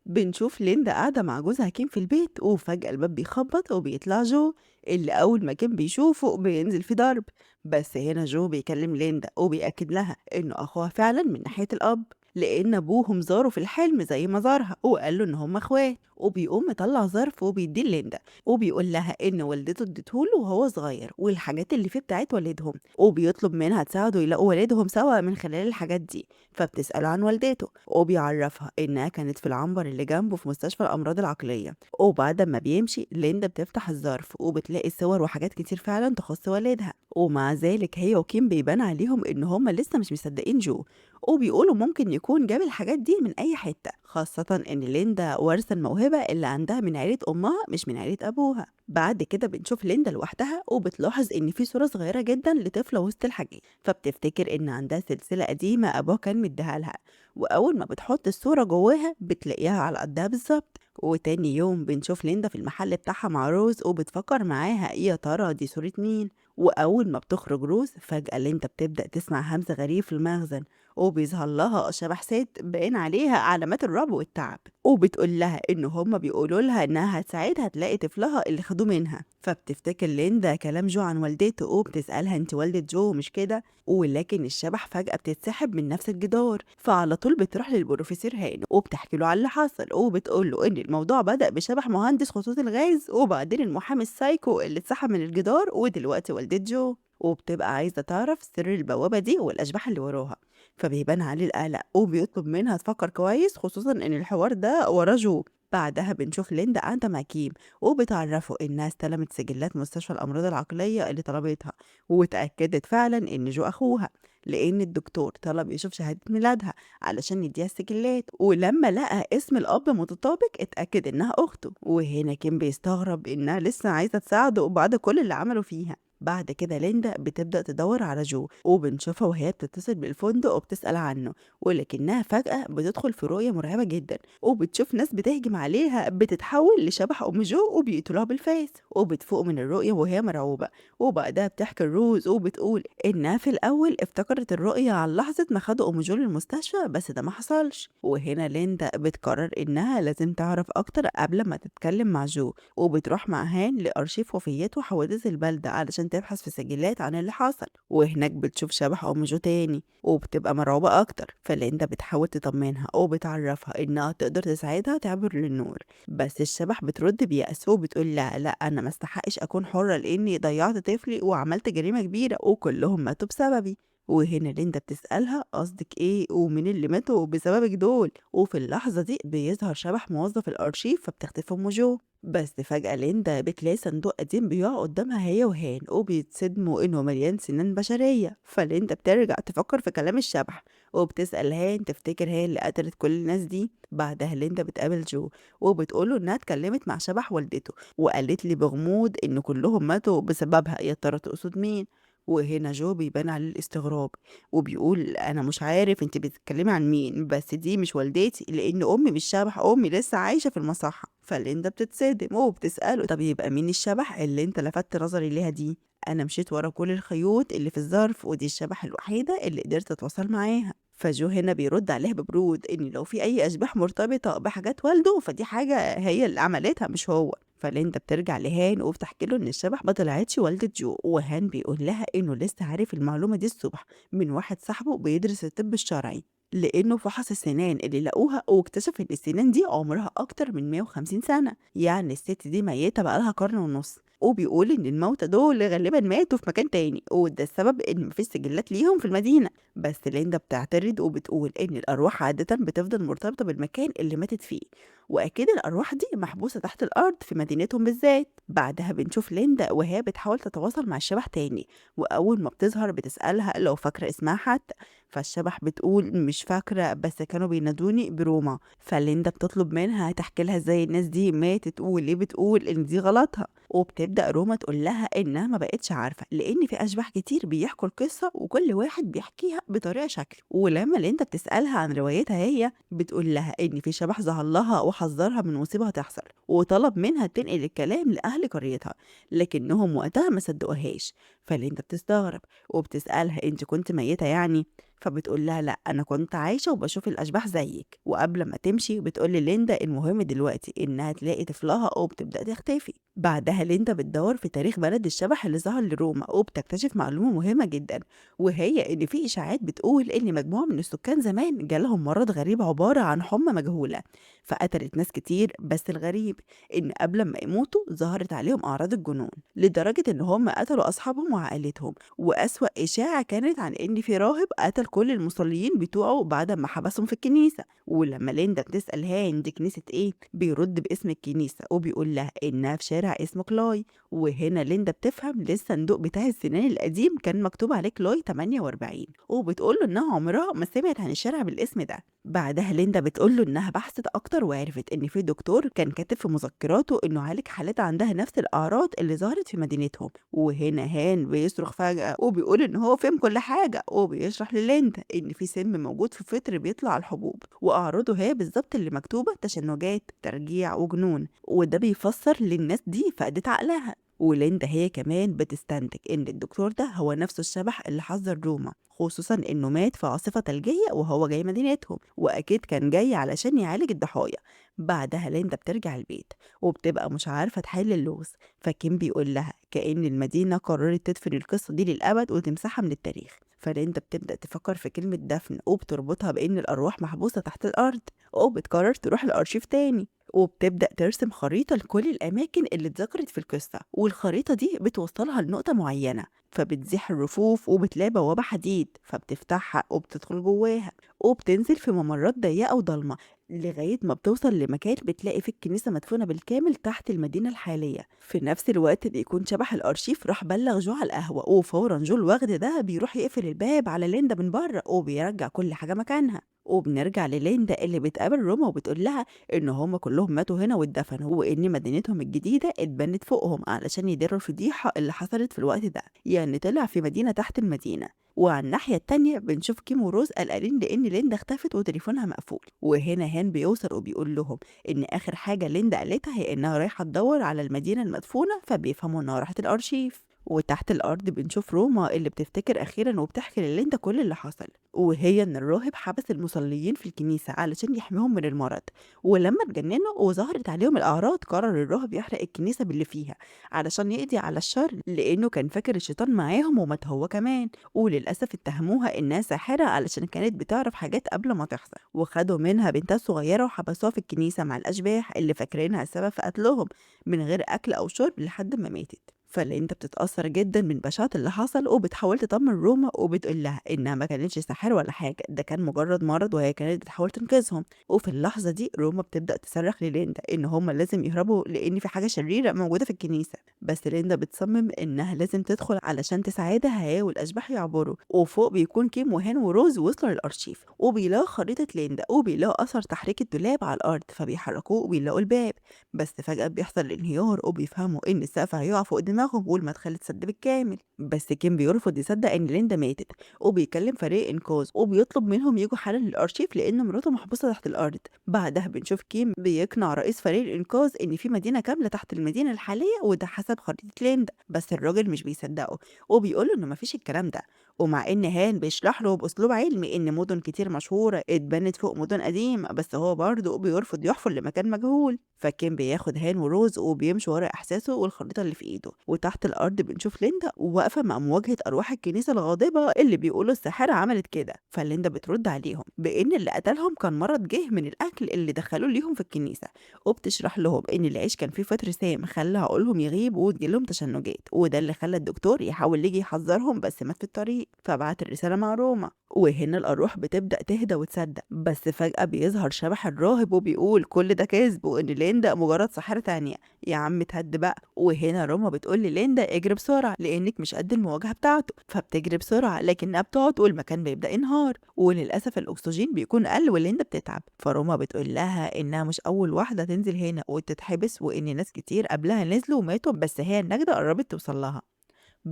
بنشوف ليندا قاعدة مع جوزها كيم في البيت، وفجأة الباب بيخبط وبيطلع جو اللي أول ما كيم بيشوفه بينزل في ضرب. بس هنا جو بيكلم ليندا وبيأكد لها إنه أخوها فعلا من ناحية الأب، لأن أبوهم زاره في الحلم زي ما زارها وقال له إن هما إخوات. وبيقوم مطلع ظرف وبيديه ليندا وبيقول لها إن والدته اديتهوله وهو صغير والحاجات اللي فيه بتاعت والدهم، وبيطلب منها تساعده يلاقوا والدهم سوا من خلال الحاجات دي. فبتسأله عن والدته وبيعرفها إنها كانت في العنبر اللي جنبه في مستشفى الأمراض العقلية. وبعد ما بيمشي ليندا بتفتح الظرف وبتلاقي صور وحاجات كتير فعلا تخص والدها، ومع ذلك هي وكيم بيبان عليهم إن هما لسه مش مصدقين جو، وبيقولوا ممكن يكون جاب الحاجات دي من أي حتة، خاصة إن ليندا وارثة الموهبة اللي عندها من عيلة أمها مش من عيلة أبوها. بعد كده بنشوف ليندا لوحدها وبتلاحظ إن في صورة صغيرة جدا لطفلة وسط الحاجات، فبتفتكر إن عندها سلسلة قديمة أبوها كان مديها لها. وأول ما بتحط الصورة جواها بتلاقيها على قدها بالظبط. وتاني يوم بنشوف ليندا في المحل بتاعها مع روز وبتفكر معاها يا ترى دي صورة مين. وأول ما بتخرج روز فجأة ليندا بتبدأ تسمع همس غريب في المخزن، وبيظهر لها شبح ست باين عليها علامات الرعب والتعب، وبتقول لها إن هما بيقولوا لها إنها هتساعدها تلاقي طفلها اللي خدوه منها. فبتفتكر ليندا كلام جو عن والدته وبتسألها انت والدة جو مش كده؟ ولكن الشبح فجأة بتتسحب من نفس الجدار، فعلى طول بتروح للبروفيسور هاني وبتحكي له على اللي حصل، وبتقول له ان الموضوع بدأ بشبح مهندس خطوط الغاز وبعدين المحامي السايكو اللي اتسحب من الجدار ودلوقتي والدة جو، وبتبقى عايزة تعرف سر البوابة دي والأشباح اللي وراها. فبيبان عليه القلق وبيطلب منها تفكر كويس، خصوصا ان الحوار ده وراه جو. بعدها بنشوف ليندا قاعدة مع كيم وبتعرفه إنها استلمت سجلات مستشفى الأمراض العقلية اللي طلبتها، واتأكدت فعلا إن جو أخوها، لأن الدكتور طلب يشوف شهادة ميلادها علشان يديها السجلات، ولما لقى اسم الأب متطابق اتأكد إنها أخته. وهنا كيم بيستغرب إنها لسه عايزة تساعده بعد كل اللي عمله فيها. بعد كده ليندا بتبدأ تدور على جو وبنشوفها وهي بتتصل بالفندق وبتسأل عنه، ولكنها فجأة بتدخل في رؤية مرعبة جدا وبتشوف ناس بتهجم عليها بتتحول لشبح أم جو وبيقتلوها بالفاس، وبتفوق من الرؤية وهي مرعوبة. وبعدها بتحكي الروز وبتقول إنها في الأول افتكرت الرؤية عن لحظة ما خدوا أم جو للمستشفى بس ده ما حصلش. وهنا ليندا بتقرر إنها لازم تعرف أكتر قبل ما تتكلم مع جو، وبتروح مع هان لأرشيف وفيات وحوادث البلدة علشان تبحث في سجلات عن اللي حصل. وهناك بتشوف شبح أم جو تاني وبتبقى مرعوبة أكتر، فليندا بتحاول تطمنها وبتعرفها إنها تقدر تساعدها تعبر للنور. بس الشبح بترد بيأس وبتقول لها لا أنا ما استحقش أكون حرة لأني ضيعت طفلي وعملت جريمة كبيرة وكلهم ماتوا بسببي. وهنا ليندا بتسألها قصدك ايه ومين اللي ماتوا بسببك دول، وفي اللحظة دي بيظهر شبح موظف الأرشيف فبتختفي أم جو. بس فجأة ليندا بتلاقي صندوق قديم بيقع قدامها هي وهان وبيتصدموا إنه مليان سنان بشرية، فليندا بترجع تفكر في كلام الشبح وبتسأل هان تفتكر هي اللي قتلت كل الناس دي. بعدها ليندا بتقابل جو وبتقوله إنها اتكلمت مع شبح والدته وقالت لي بغموض إن كلهم ماتوا بسببها، يا ترى تقصد مين؟ وهنا جو بيبان عليه الاستغراب وبيقول أنا مش عارف انت بتتكلمي عن مين، بس دي مش والدتي لأن أمي مش شبح، أمي لسه عايشة في المصحة. فليندا بتتصدم وبتسأله طب يبقى مين الشبح اللي انت لفتت نظري ليها دي؟ أنا مشيت ورا كل الخيوط اللي في الظرف ودي الشبح الوحيدة اللي قدرت أتواصل معاها. فجو هنا بيرد عليها ببرود إن لو في أي أشباح مرتبطة بحاجات والده فدي حاجة هي اللي عملتها مش هو. فليندا بترجع لهان وبتحكي له ان الشبح ما طلعتش والدة جو، وهان بيقول لها انه لسه عارف المعلومة دي الصبح من واحد صاحبه بيدرس الطب الشرعي، لانه فحص السنان اللي لقوها واكتشف ان السنان دي عمرها اكتر من 150 سنة، يعني الست دي ميتة بقالها قرن ونص. وبيقول ان الموتى دول غالبا ماتوا في مكان تاني وده السبب ان مفيش سجلات ليهم في المدينة. بس ليندا بتعترض وبتقول ان الارواح عادة بتفضل مرتبطة بالمكان اللي ماتت فيه، واكيد الارواح دي محبوسه تحت الارض في مدينتهم بالذات. بعدها بنشوف ليندا وهي بتحاول تتواصل مع الشبح تاني، واول ما بتظهر بتسالها لو فاكره اسمها حتى، فالشبح بتقول مش فاكره بس كانوا بينادوني بروما. فليندا بتطلب منها تحكي لها ازاي الناس دي ماتت وليه بتقول ان دي غلطها، وبتبدا روما تقول لها انها ما بقتش عارفه لان في اشباح كتير بيحكوا القصه وكل واحد بيحكيها بطريقه شكل. ولما ليندا بتسالها عن روايتها هي بتقول لها ان في شبح ظهر لها وحذرها من مصيبه هتحصل وطلب منها تنقل الكلام لاهل قريتها، لكنهم وقتها ما صدقوهاش. فليندا بتستغرب وبتسألها انت كنت ميتة يعني؟ فبتقول لها لا انا كنت عايشة وبشوف الاشباح زيك. وقبل ما تمشي بتقول ليندا المهم دلوقتي انها تلاقي طفلها وبتبدأ تختفي. بعدها ليندا بتدور في تاريخ بلد الشبح اللي ظهر لروما وبتكتشف معلومة مهمة جدا، وهي ان في اشاعات بتقول ان مجموعة من السكان زمان جالهم مرض غريب عبارة عن حمى مجهولة فقتلت ناس كتير. بس الغريب إن قبل ما يموتوا ظهرت عليهم أعراض الجنون لدرجة إن هم قتلوا أصحابهم وعائلتهم. وأسوأ إشاعة كانت عن إن في راهب قتل كل المصلين بتوعه بعد ما حبسهم في الكنيسة. ولما ليندا بتسأل هان دي كنيسة إيه بيرد باسم الكنيسة وبيقول لها إنها في شارع اسمه كلاي. وهنا ليندا بتفهم ليه الصندوق بتاع السنان القديم كان مكتوب عليه كلاي 48، وبتقول له إنها عمرها ما سمعت عن الشارع بالاسم ده. بعدها ليندا بتقول له إنها بحثت أكتر وعرفت إن في دكتور كان كاتب في مذكراته إنه عالج حالات عندها نفس الأعراض اللي ظهرت في مدينتهم. وهنا هان بيصرخ فجأة وبيقول إن هو فهم كل حاجة وبيشرح لليندا إن في سم موجود في فطر بيطلع على الحبوب وأعراضه هي بالظبط اللي مكتوبة تشنجات ترجيع وجنون، وده بيفسر للناس دي فقدت عقلها. وليندا هي كمان بتستنتج إن الدكتور ده هو نفسه الشبح اللي حذر روما، خصوصا إنه مات في عاصفة ثلجية وهو جاي مدينتهم وأكيد كان جاي علشان يعالج الضحايا. بعدها ليندا بترجع البيت وبتبقى مش عارفة تحل اللغز، فكيم بيقول لها كأن المدينة قررت تدفن القصة دي للأبد وتمسحها من التاريخ. فليندا بتبدأ تفكر في كلمة دفن وبتربطها بإن الأرواح محبوسة تحت الأرض، وبتقرر تروح الأرشيف تاني وبتبدأ ترسم خريطة لكل الأماكن اللي اتذكرت في القصة، والخريطة دي بتوصلها لنقطة معينة فبتزيح الرفوف وبتلاقي بوابة حديد فبتفتحها وبتدخل جواها وبتنزل في ممرات ضيقة وضلمة لغاية ما بتوصل لمكان بتلاقي فيه الكنيسة مدفونة بالكامل تحت المدينة الحالية. في نفس الوقت بيكون شبح الأرشيف راح بلغ جو على القهوة، وفورا جو الوغد ده بيروح يقفل الباب على ليندا من بره وبيرجع كل حاجة مكانها. وبنرجع لليندا اللي بتقابل روما وبتقول لها ان هم كلهم ماتوا هنا واتدفنوا وان مدينتهم الجديده اتبنت فوقهم علشان يداروا الفضيحه اللي حصلت في الوقت ده، يعني طلع في مدينه تحت المدينه. وعلى الناحية التانية بنشوف كيم وروز قلقانين لأن ليندا اختفت وتليفونها مقفول. وهنا هان بيوصل وبيقول لهم إن آخر حاجة ليندا قالتها هي إنها رايحة تدور على المدينة المدفونة، فبيفهموا إنها راحت الأرشيف. وتحت الأرض بنشوف روما اللي بتفتكر أخيرا وبتحكي لليندا كل اللي حصل، وهي إن الراهب حبس المصليين في الكنيسة علشان يحميهم من المرض، ولما اتجننوا وظهرت عليهم الأعراض قرر الراهب يحرق الكنيسة باللي فيها علشان يقضي على الشر لأنه كان فاكر الشيطان معاهم ومات هو كمان. وللأسف اتهموها إنها ساحرة علشان كانت بتعرف حاجات قبل ما تحصل، وخدوا منها بنتها الصغيرة وحبسوها في الكنيسة مع الأشباح اللي فاكرينها السبب في قتلهم من غير أكل أو شرب لحد ما ماتت. فليندا بتتأثر جدا من بشاعة اللي حصل وبتحاول تطمن روما وبتقول لها إنها ما كانتش ساحرة ولا حاجة، ده كان مجرد مرض وهي كانت بتحاول تنقذهم. وفي اللحظة دي روما بتبدأ تصرخ لليندا إن هما لازم يهربوا لأن في حاجة شريرة موجودة في الكنيسة، بس ليندا بتصمم إنها لازم تدخل علشان تساعدها هي والأشباح يعبروا. وفوق بيكون كيم وهان وروز وصلوا للأرشيف وبيلاقوا خريطة ليندا وبيلاقوا أثر تحريك الدولاب على الأرض فبيحركوه وبيلاقوا الباب، بس فجأة بيحصل انهيار وبيفهموا إن السقف هيقع فوق دماغهم والمدخل اتسد بالكامل. بس كيم بيرفض يصدق إن ليندا ماتت وبيكلم فريق إنقاذ وبيطلب منهم يجوا حالا للأرشيف لأن مراته محبوسة تحت الأرض. بعدها بنشوف كيم بيقنع رئيس فريق الإنقاذ إن في مدينة كاملة تحت المدينة الحالية وده حسب خريطة ليندا، بس الراجل مش بيصدقه وبيقوله إنه مفيش الكلام ده. ومع إن هان بيشرح له بأسلوب علمي إن مدن كتير مشهورة اتبنت فوق مدن قديمة، بس هو برضه بيرفض يحفر لمكان مجهول. فكيم بياخد هان وروز وبيمشي ورا إحساسه والخريطة اللي في إيده، وتحت الأرض بنشوف ليندا واقفة مع مواجهة أرواح الكنيسة الغاضبة اللي بيقولوا الساحرة عملت كده. فليندا بترد عليهم بإن اللي قتلهم كان مرض جه من الأكل اللي دخلوه ليهم في الكنيسة، وبتشرح لهم إن العيش كان فيه فطر سام خلى عقولهم يغيب وتجيلهم تشنجات، وده اللي خلى الدكتور يحاول يجي يحذرهم بس مات في الطريق فبعت الرسالة مع روما. وهنا الأرواح بتبدأ تهدى وتصدق، بس فجأة بيظهر شبح الراهب وبيقول كل ده كذب وإن ليندا مجرد ساحرة تانية. يا عم اتهد بقى. وهنا روما بتقول ليندا اجري بسرعة لأنك مش قد المواجهة بتاعته، فبتجري بسرعة لكنها بتقعد والمكان بيبدأ ينهار، وللأسف الأكسجين بيكون قل وليندا بتتعب. فروما بتقول لها إنها مش أول واحدة تنزل هنا وتتحبس وإن ناس كتير قبلها نزلوا وماتوا بس هي النجدة قربت توصل لها.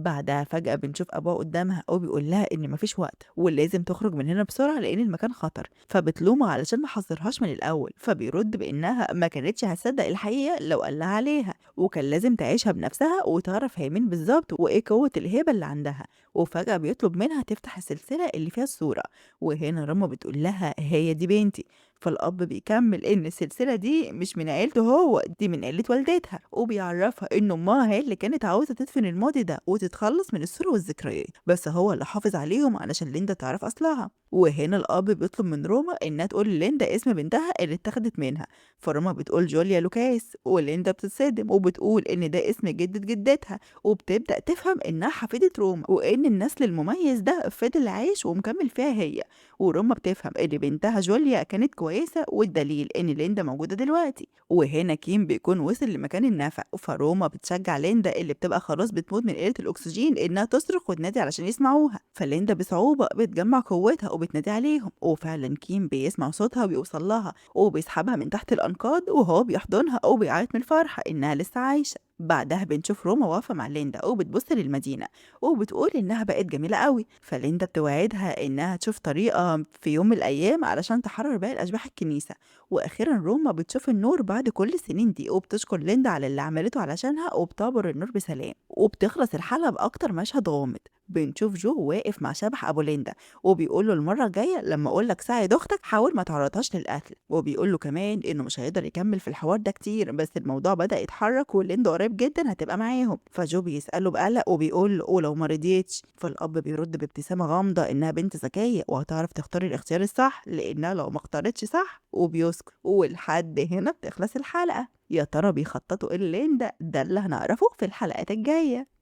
بعدها فجأة بنشوف أبوها قدامها وبيقول لها إن مفيش وقت ولازم تخرج من هنا بسرعة لأن المكان خطر، فبتلومه علشان ما حذرهاش من الأول، فبيرد بإنها ما كانتش هتصدق الحقيقة لو قالها عليها، وكان لازم تعيشها بنفسها وتعرف هي مين بالظبط وإيه قوة الهبة اللي عندها. وفجأة بيطلب منها تفتح السلسلة اللي فيها الصورة، وهنا رامة بتقول لها هي دي بنتي. فالأب بيكمل إن السلسلة دي مش من عيلته هو، دي من عيلة والدتها، وبيعرفها إن أمها هي اللي كانت عاوزة تدفن الماضي ده وتتخلص من الصور والذكريات، بس هو اللي حافظ عليهم علشان ليندا تعرف أصلها. وهنا الأب بيطلب من روما إنها تقول لليندا اسم بنتها اللي اتاخدت منها، فروما بتقول جوليا لوكاس، وليندا بتتصدم وبتقول إن ده اسم جدة جدتها، وبتبدأ تفهم إنها حفيدة روما وإن النسل المميز ده فضل عايش ومكمل فيها هي. وروما بتفهم إن بنتها جوليا كانت كويسة والدليل إن ليندا موجودة دلوقتي. وهنا كيم بيكون وصل لمكان النفق، فروما بتشجع ليندا اللي بتبقى خلاص بتموت من قلة الأكسجين إنها تصرخ وتنادي علشان يسمعوها، فليندا بصعوبة بتجمع قوتها وبتنادي عليهم، وفعلا كيم بيسمع صوتها وبيوصل لها وبيسحبها من تحت الأنقاض وهو بيحضنها وبيعيط من الفرحة إنها لسه عايشة. بعدها بنشوف روما واقفة مع ليندا وبتبص للمدينة وبتقول إنها بقت جميلة قوي، فليندا بتوعدها إنها تشوف طريقة في يوم من الأيام علشان تحرر باقي الأشباح الكنيسة. وأخيرا روما بتشوف النور بعد كل السنين دي وبتشكر ليندا على اللي عملته علشانها وبتعبر النور بسلام. وبتخلص الحلقة بأكتر مشهد غامض، بنشوف جو واقف مع شبح أبو ليندا وبيقول له المرة الجاية لما أقول لك ساعد أختك حاول ما تعرضهاش للقتل، وبيقول له كمان إنه مش هيقدر يكمل في الحوار ده كتير بس الموضوع بدأ يتحرك وليندا قريب جدا هتبقى معاهم. فجو بيسأله بقلق وبيقول له ولو ما رضيتش، فالأب بيرد بابتسامة غامضة إنها بنت ذكية وهتعرف تختار الاختيار الصح لأنها لو ما اختارتش صح، وبيسكت. ولحد هنا بتخلص الحلقة. يا ترى بيخططوا إيه لليندا؟ ده اللي هنعرفه في الحلقات الجاية.